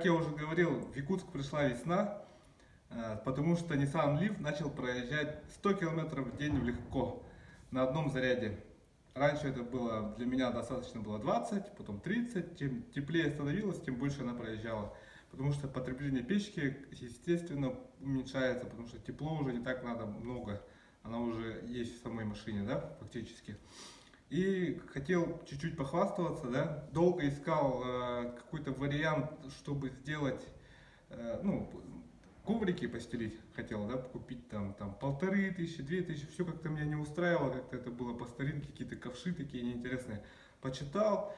как я уже говорил, в Якутск пришла весна, потому что Nissan Leaf начал проезжать 100 км в день легко на одном заряде. Раньше это было для меня достаточно было 20, потом 30. Чем теплее становилось, тем больше она проезжала. Потому что потребление печки, естественно, уменьшается, потому что тепло уже не так надо много. Она уже есть в самой машине, да, фактически. И хотел чуть-чуть похвастаться, да, долго искал какой-то вариант, чтобы сделать, ну, коврики постелить хотел, да, купить там 1500, 2000, все как-то меня не устраивало, как-то это было по старинке, какие-то ковши такие неинтересные. Почитал,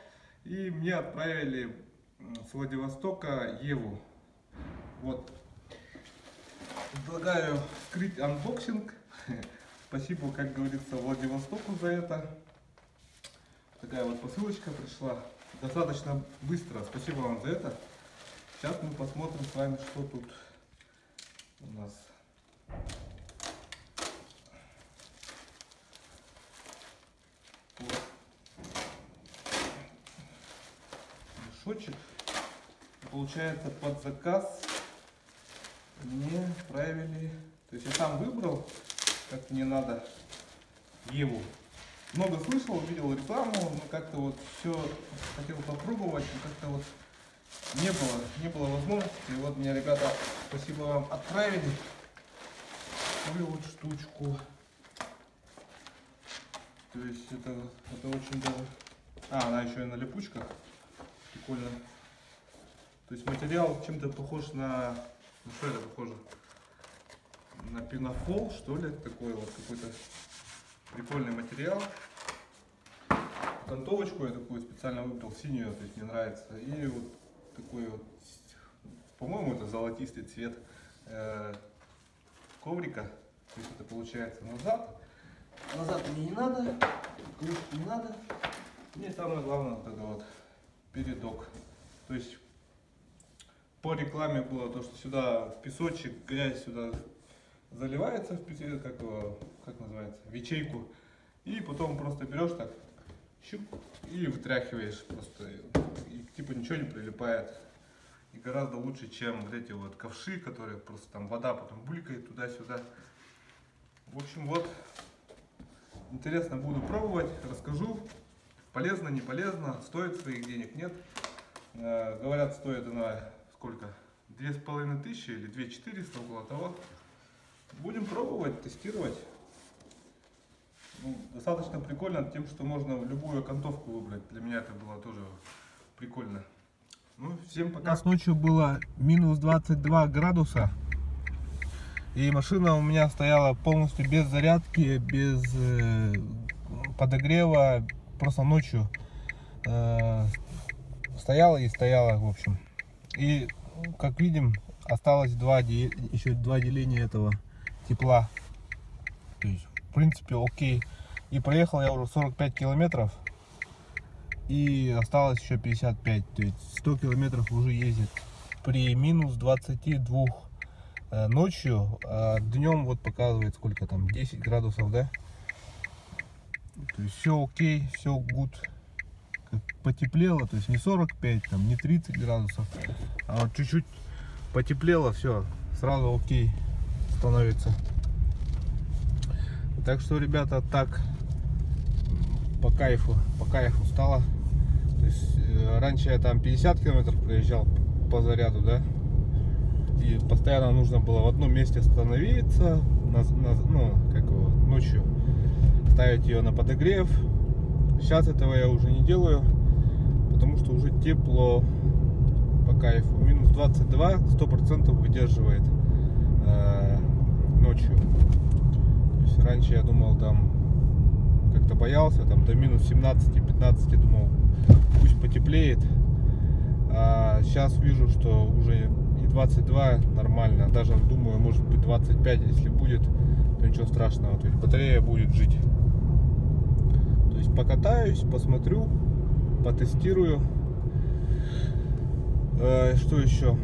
и мне отправили с Владивостока Еву. Вот. Предлагаю скрыть анбоксинг. Спасибо, как говорится, Владивостоку за это. Такая вот посылочка пришла. Достаточно быстро. Спасибо вам за это. Сейчас мы посмотрим с вами, что тут у нас. Вот. Мешочек. Получается, под заказ мне отправили. То есть я сам выбрал, как мне надо, Еву. Много слышал, видел рекламу, но как-то вот все хотел попробовать, но как-то вот не было возможности. И вот мне ребята, спасибо вам, отправили такую вот штучку. То есть это очень даже... она еще и на липучках. Прикольно. То есть материал чем-то похож на... Ну что это похоже? На пенофол, что ли? Такой вот какой-то прикольный материал. Окантовочку я такую специально выбрал, синюю, то есть мне нравится. И вот такой вот, по-моему, это золотистый цвет коврика. То есть это получается назад. Назад мне не надо, крышку не надо. Мне самое главное вот это вот передок. То есть по рекламе было то, что сюда песочек, грязь сюда заливается в песок, как называется, в ячейку. И потом просто берешь так, щуп, и вытряхиваешь просто. И типа ничего не прилипает. И гораздо лучше, чем вот эти вот ковши, которые просто там вода потом булькает туда-сюда. В общем, вот. Интересно, буду пробовать, расскажу. Полезно, не полезно, стоит своих денег, нет. Говорят, стоит она сколько? 2500 или 2400, около того. Будем пробовать, тестировать. Ну, достаточно прикольно тем, что можно любую окантовку выбрать. Для меня это было тоже прикольно. Ну, всем пока. У нас ночью было минус 22 градуса. И машина у меня стояла полностью без зарядки, без подогрева. Просто ночью стояла и стояла, в общем. И, как видим, осталось еще два деления этого тепла. То есть, в принципе, окей. И проехал я уже 45 километров. И осталось еще 55. То есть 100 километров уже ездит при минус 22 ночью. А днем вот показывает сколько там, 10 градусов, да? То есть все окей, все good. Потеплело, то есть не 45, там, не 30 градусов. А вот чуть-чуть потеплело, все, сразу окей становится. Так что, ребята, так по кайфу стало. То есть раньше я там 50 километров проезжал по заряду, да, и постоянно нужно было в одном месте остановиться, ночью ставить ее на подогрев. Сейчас этого я уже не делаю, потому что уже тепло, по кайфу. Минус 22 100% выдерживает ночью. То есть раньше я думал, там как-то боялся, там до минус 17-15 думал, пусть потеплеет. А сейчас вижу, что уже и 22 нормально, даже думаю, может быть 25, если будет, то ничего страшного, то есть батарея будет жить. То есть покатаюсь, посмотрю, потестирую. Что еще?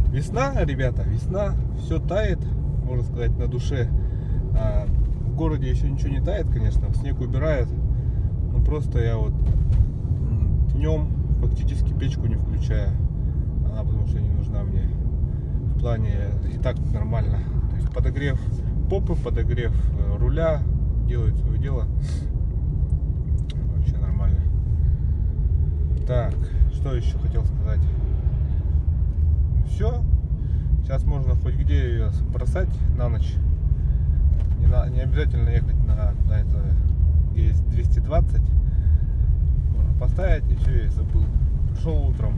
Весна, ребята, весна, все тает, можно сказать, на душе. В городе еще ничего не тает, конечно, снег убирает. Но просто я вот днем фактически печку не включая. Она потому что не нужна мне. В плане и так нормально. То есть подогрев попы, подогрев руля делает свое дело. Вообще нормально. Так, что еще хотел сказать? Все. Сейчас можно хоть где ее бросать на ночь. Не обязательно ехать на это, где есть 220. Можно поставить, и все, я забыл. Пришел утром.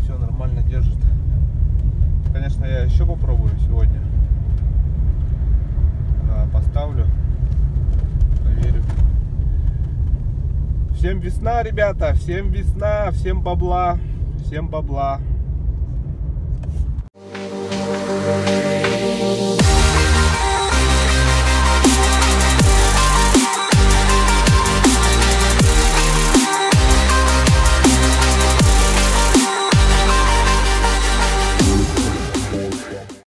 Все нормально держит. Конечно, я еще попробую сегодня. Поставлю. Проверю. Всем весна, ребята. Всем весна. Всем бабла. Всем бабла.